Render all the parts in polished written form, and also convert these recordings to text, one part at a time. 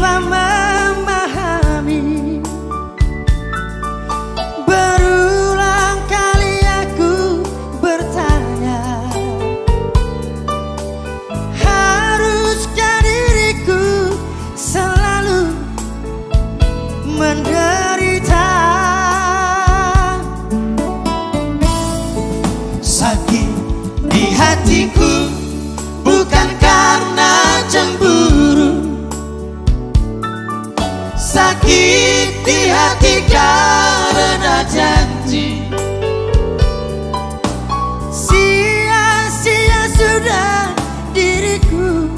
coba memahami. Berulang kali aku bertanya, haruskah diriku selalu menderita? Sakit di hatiku bukan karena cemburu, sakit di hati karena janji. Sia-sia sudah diriku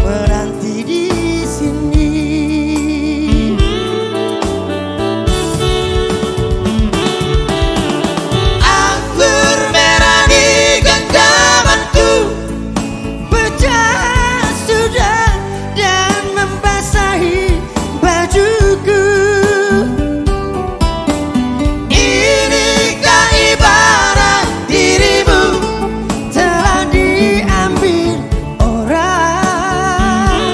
menanti di sini. Anggur merah di genggamanku Pecah sudah dan membasahi bajuku. Inikah ibarat dirimu Telah diambil orang.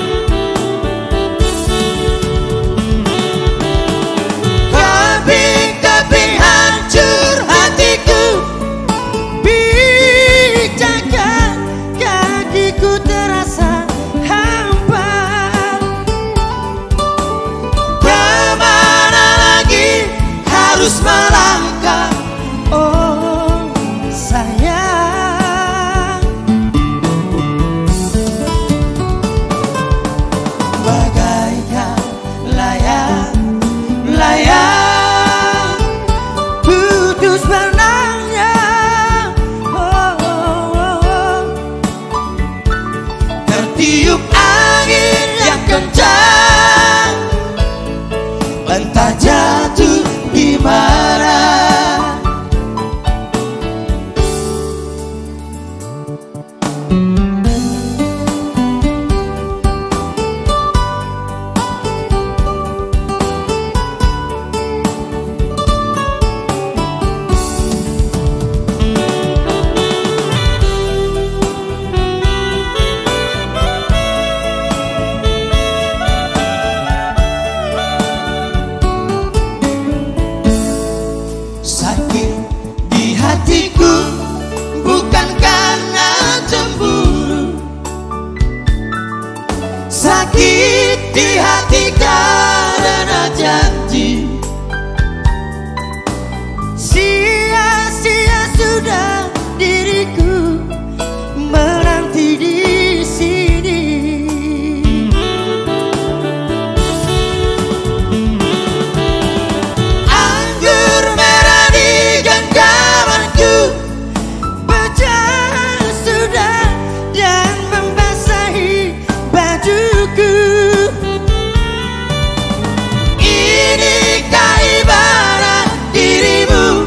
keping-keping hancur hatiku, Pijakan kakiku terasa hampa. kemana lagi harus melangkah? Oh sayang, Bagaikan layang-layang putus benangnya. Oh, oh, oh, oh. tertiup angin yang kencang, entah jatuh di mana. Sakit di hatiku bukan karena cemburu, sakit di hati karena janji. Sia-sia sudah diriku menanti di sini. Anggur merah di genggamanku Pecah sudah dan membasahi bajuku. Inikah ibarat dirimu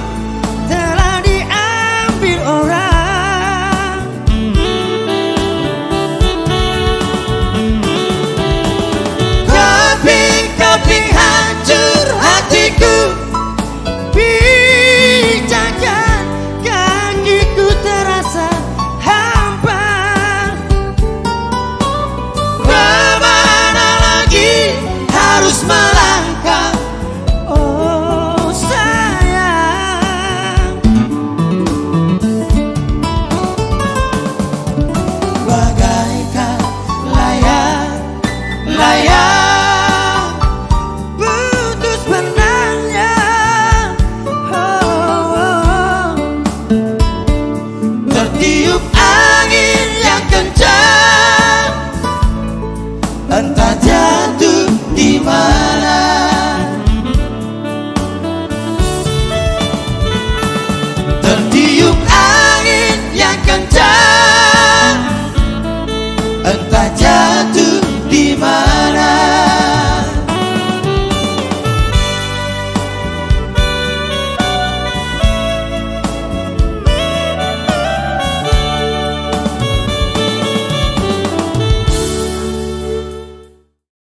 Telah diambil orang. keping-keping